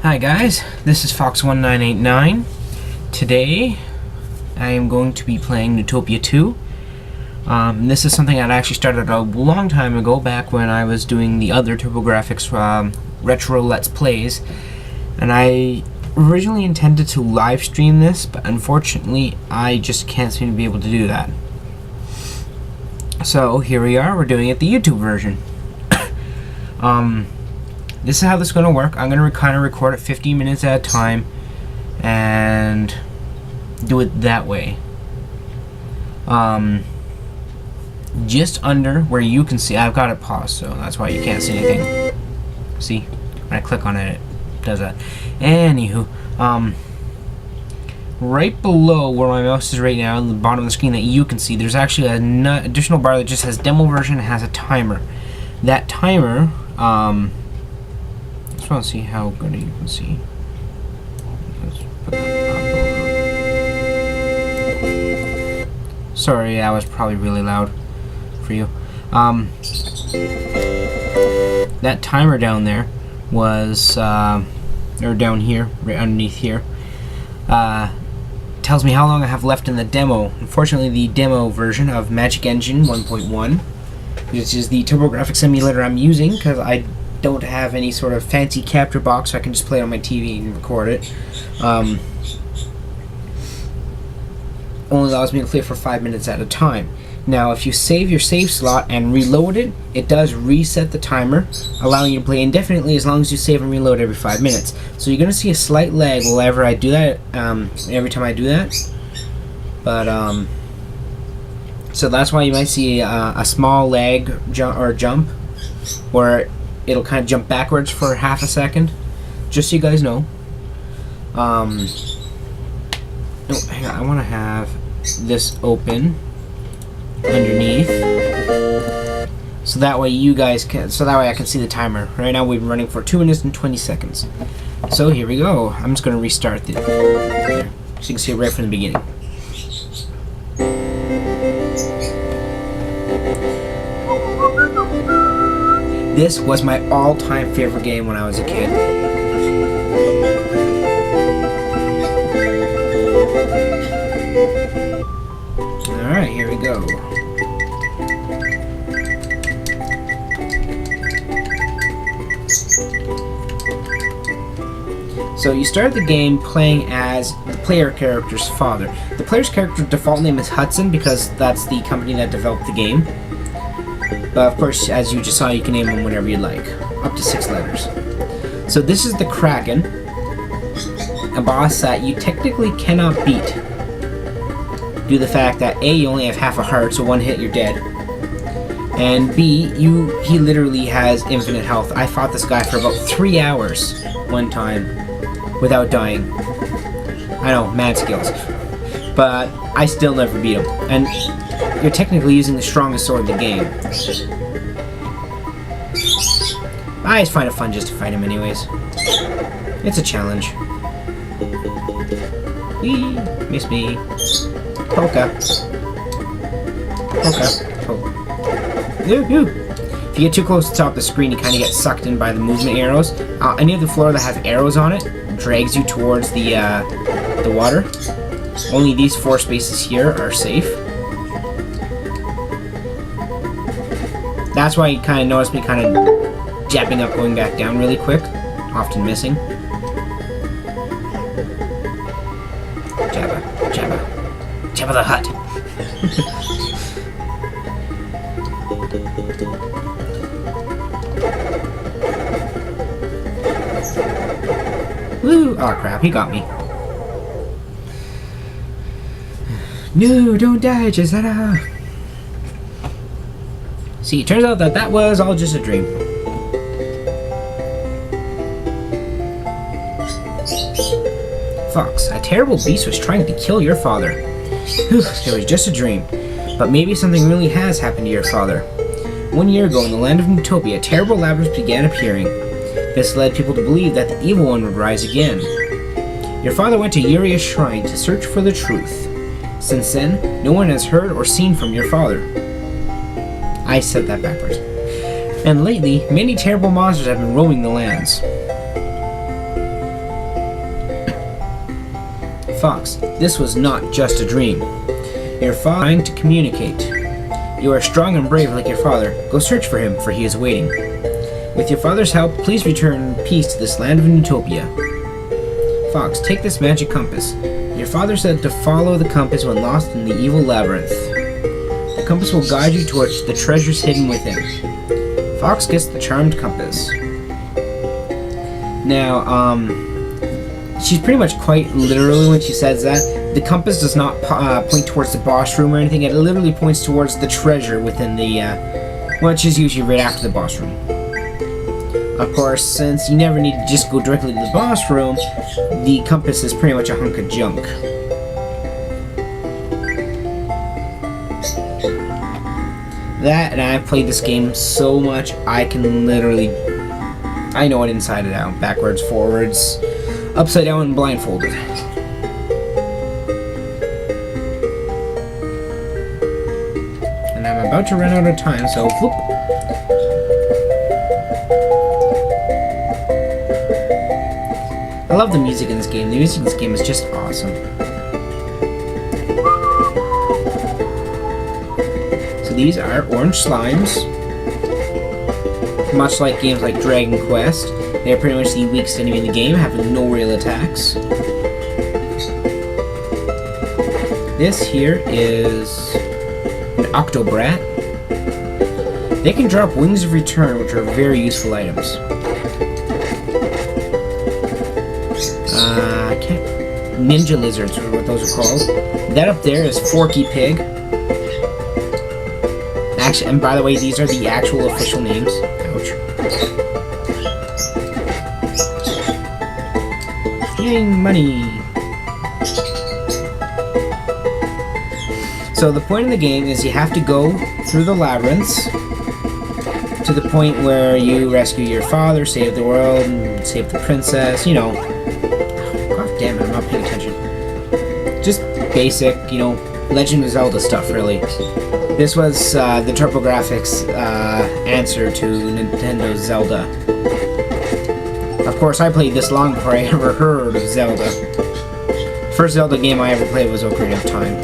Hi guys, this is Fox1989. Today I am going to be playing Neutopia II. This is something that I actually started a long time ago, back when I was doing the other TurboGrafx retro Let's Plays. And I originally intended to live stream this, but unfortunately I just can't seem to be able to do that. So here we are, we're doing it the YouTube version. This is how this is going to work. I'm going to kind of record it 15 minutes at a time and do it that way. Just under where you can see, I've got it paused, so that's why you can't see anything. See? When I click on it, it does that. Anywho, right below where my mouse is right now, on the bottom of the screen that you can see, there's actually an additional bar that just has demo version and has a timer. That timer, I just want to see how good you can see. Let's put that up. Sorry, that was probably really loud for you. That timer down there was, or down here, right underneath here, tells me how long I have left in the demo. Unfortunately, the demo version of Magic Engine 1.1, which is the TurboGrafx emulator I'm using, because I don't have any sort of fancy capture box, so I can just play it on my TV and record it. Only allows me to play for 5 minutes at a time. Now, if you save your save slot and reload it, it does reset the timer, allowing you to play indefinitely as long as you save and reload every 5 minutes. So you're going to see a slight lag whenever I do that, every time I do that. But, so that's why you might see a small lag jump, where it'll kind of jump backwards for half a second, just so you guys know. Oh, hang on, I want to have this open underneath, so that way you guys can, so that way I can see the timer. Right now we've been running for 2 minutes and 20 seconds. So here we go. I'm just going to restart there, so you can see it right from the beginning. This was my all-time favorite game when I was a kid. Alright, here we go. So you start the game playing as the player character's father. The player's character's default name is Hudson, because that's the company that developed the game. But of course, as you just saw, you can name them whatever you like, up to 6 letters. So this is the Kraken, a boss that you technically cannot beat, due to the fact that A, you only have half a heart, so one hit you're dead, and B, he literally has infinite health. I fought this guy for about 3 hours one time without dying. I know, mad skills, but I still never beat him. And you're technically using the strongest sword in the game. I just find it fun just to fight him anyways. It's a challenge. Whee! Miss me. Polka. Polka. Polka. If you get too close to the top of the screen, you kind of get sucked in by the movement arrows. Any of the floor that have arrows on it drags you towards the water. Only these 4 spaces here are safe. That's why you kind of notice me kind of jabbing up, going back down really quick, often missing. Jabba, Jabba, Jabba the Hutt. Woo! Oh crap, he got me. No, don't die, Gisetta. See, it turns out that that was all just a dream. Fox, a terrible beast was trying to kill your father. Whew, it was just a dream. But maybe something really has happened to your father. 1 year ago in the land of Neutopia, terrible labyrinths began appearing. This led people to believe that the evil one would rise again. Your father went to Uria's shrine to search for the truth. Since then, no one has heard or seen from your father. I said that backwards. And lately, many terrible monsters have been roaming the lands. Fox, this was not just a dream. Your father trying to communicate. You are strong and brave like your father. Go search for him, for he is waiting. With your father's help, please return peace to this land of Neutopia. Fox, take this magic compass. Your father said to follow the compass when lost in the evil labyrinth. The compass will guide you towards the treasures hidden within. Fox gets the charmed compass. Now, she's pretty much quite literally when she says that. The compass does not point towards the boss room or anything. It literally points towards the treasure within the, which is usually right after the boss room. Of course, since you never need to just go directly to the boss room, the compass is pretty much a hunk of junk. That, and I've played this game so much, I can literally... I know it inside and out, backwards, forwards, upside down, and blindfolded. And I'm about to run out of time, so whoop. I love the music in this game. The music in this game is just awesome. So these are orange slimes. Much like games like Dragon Quest, they are pretty much the weakest enemy in the game, having no real attacks. This here is an Octobrat. They can drop Wings of Return, which are very useful items. Ninja lizards are what those are called. That up there is Forky Pig. Actually, and by the way, these are the actual official names. Ouch. Yay, money! So the point of the game is you have to go through the labyrinths to the point where you rescue your father, save the world, and save the princess, you know. Damn it, I'm not paying attention. Just basic, you know, Legend of Zelda stuff, really. This was the TurboGrafx answer to Nintendo's Zelda. Of course, I played this long before I ever heard of Zelda. First Zelda game I ever played was Ocarina of Time.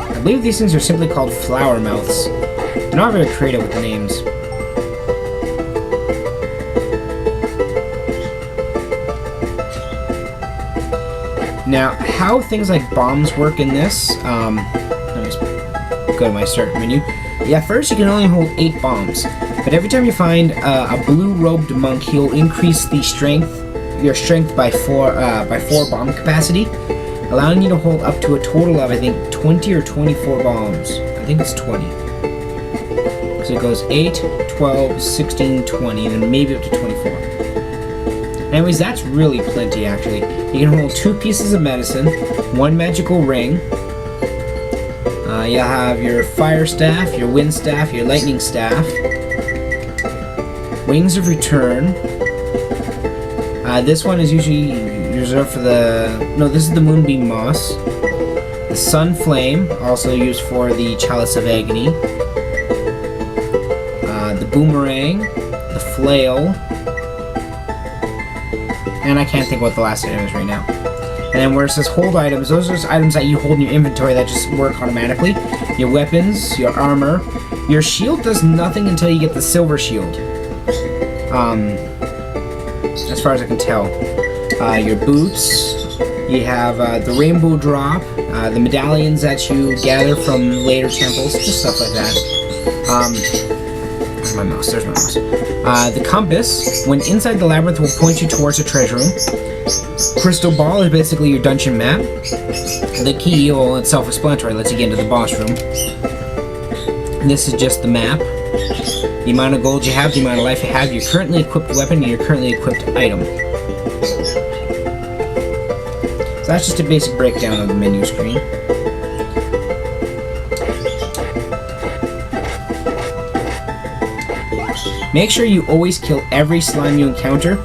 I believe these things are simply called flower mouths. They're not very creative with the names. Now, how things like bombs work in this, let me just go to my start menu. Yeah, first you can only hold 8 bombs, but every time you find a blue-robed monk, he'll increase the your strength by 4 bomb capacity, allowing you to hold up to a total of, I think, 20 or 24 bombs. I think it's 20. So it goes 8, 12, 16, 20, and then maybe up to 24. Anyways, that's really plenty, actually. You can hold 2 pieces of medicine, 1 magical ring. You'll have your fire staff, your wind staff, your lightning staff. Wings of Return. This one is usually reserved for the... No, this is the Moonbeam Moss. The Sun Flame, also used for the Chalice of Agony. The Boomerang. The Flail. And I can't think what the last item is right now. And then where it says hold items, those are items that you hold in your inventory that just work automatically. Your weapons, your armor. Your shield does nothing until you get the silver shield. As far as I can tell. Your boots. You have the rainbow drop. The medallions that you gather from later temples. Just stuff like that. Where's my mouse? There's my mouse. The compass, when inside the labyrinth, will point you towards a treasure room. Crystal ball is basically your dungeon map. The key, well, it's self-explanatory, lets you get into the boss room. This is just the map. The amount of gold you have, the amount of life you have, your currently equipped weapon, and your currently equipped item. So that's just a basic breakdown of the menu screen. Make sure you always kill every slime you encounter,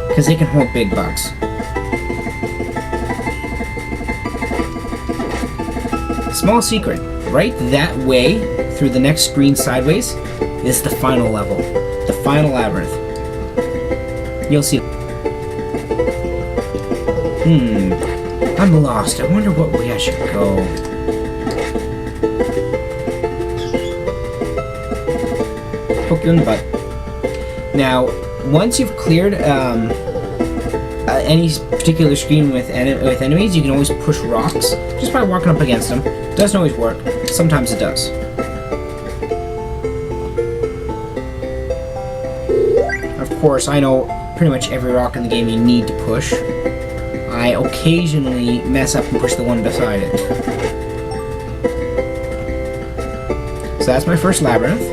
because they can hold big bugs. Small secret, right that way through the next screen sideways is the final level. The final labyrinth. You'll see. I'm lost. I wonder what way I should go. Poke you in the butt. Now, once you've cleared any particular screen with enemies, you can always push rocks just by walking up against them. Doesn't always work. Sometimes it does. Of course, I know pretty much every rock in the game you need to push. I occasionally mess up and push the one beside it. So that's my first labyrinth.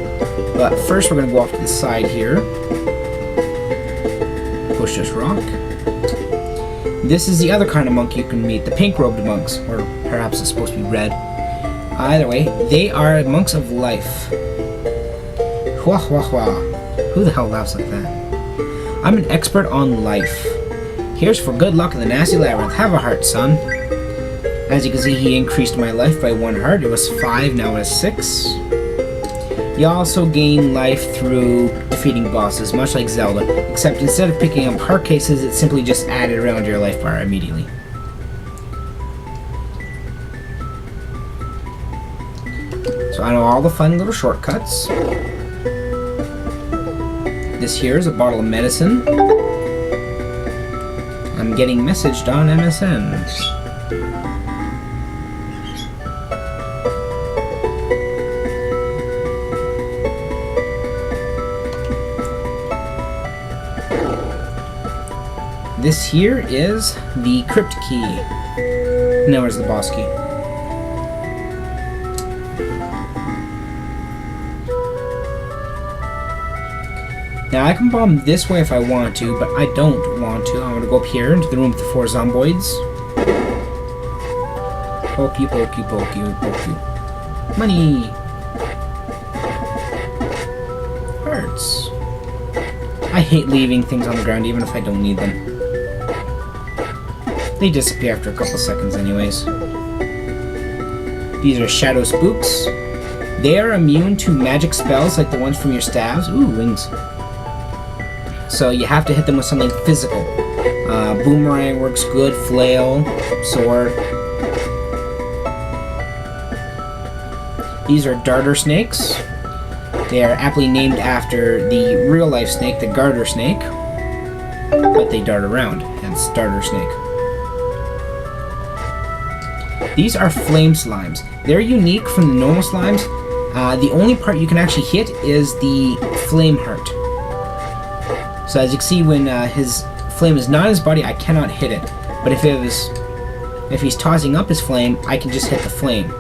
But first we're going to go off to the side here. Push this rock. This is the other kind of monk you can meet, the pink-robed monks, or perhaps it's supposed to be red. Either way, they are monks of life. Hua hua hua. Who the hell laughs like that? I'm an expert on life. Here's for good luck in the nasty labyrinth. Have a heart, son. As you can see, he increased my life by 1 heart. It was 5, now it is 6. You also gain life through defeating bosses, much like Zelda, except instead of picking up heart cases, it simply just added around your life bar immediately. So I know all the fun little shortcuts. This here is a bottle of medicine. I'm getting messaged on MSN. This here is the crypt key. Now where's the boss key? Now I can bomb this way if I want to, but I don't want to. I'm going to go up here into the room with the 4 zomboids. Pokey, pokey, pokey, pokey. Money! Hearts. I hate leaving things on the ground even if I don't need them. They disappear after a couple seconds anyways. These are shadow spooks. They are immune to magic spells like the ones from your staves. Ooh, wings. So you have to hit them with something physical. Boomerang works good, flail, sword. These are darter snakes. They are aptly named after the real-life snake, the garter snake. But they dart around, hence darter snake. These are flame slimes. They're unique from the normal slimes. The only part you can actually hit is the flame heart. So as you can see, when his flame is not in his body, I cannot hit it. But if he's tossing up his flame, I can just hit the flame.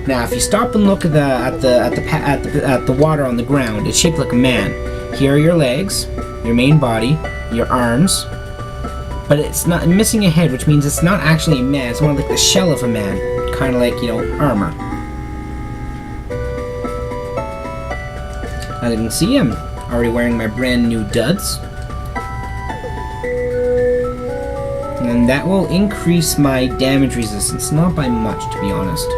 Now, if you stop and look at the water on the ground, it's shaped like a man. Here are your legs, your main body, your arms, but it's not missing a head, which means it's not actually a man. It's more like the shell of a man, kind of like, you know, armor. As you can see, I'm already wearing my brand new duds. And that will increase my damage resistance, not by much, to be honest.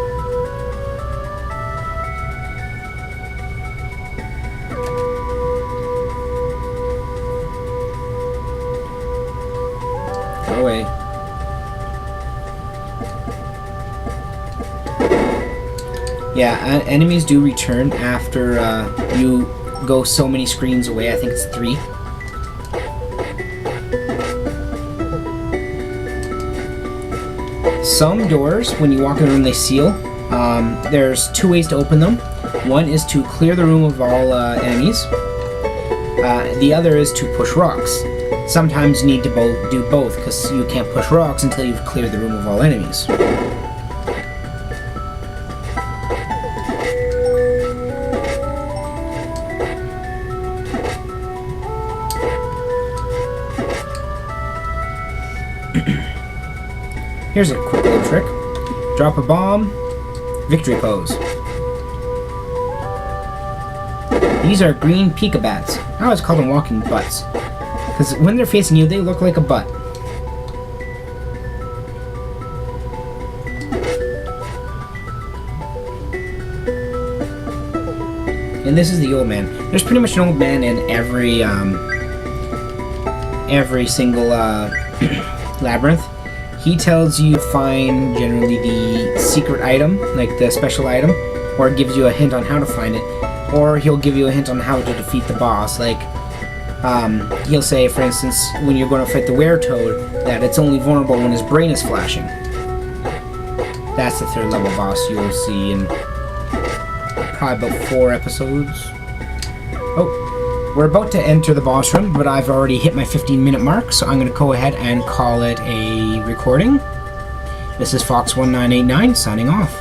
Go away. Yeah, enemies do return after you go so many screens away. I think it's 3. Some doors, when you walk in the room, they seal. There's 2 ways to open them. One is to clear the room of all enemies. The other is to push rocks. Sometimes you need to do both, because you can't push rocks until you've cleared the room of all enemies. Here's a quick little trick. Drop a bomb, victory pose. These are green pika bats. I always call them walking butts, because when they're facing you, they look like a butt. and this is the old man. There's pretty much an old man in every single labyrinth. He tells you to find generally the secret item, like the special item, or gives you a hint on how to find it, or he'll give you a hint on how to defeat the boss. Like, he'll say, for instance, when you're going to fight the were-toad, that it's only vulnerable when his brain is flashing. That's the 3rd level boss you'll see in probably about 4 episodes. Oh, we're about to enter the boss room, but I've already hit my 15-minute mark, so I'm going to go ahead and call it a recording. This is Fox1989 signing off.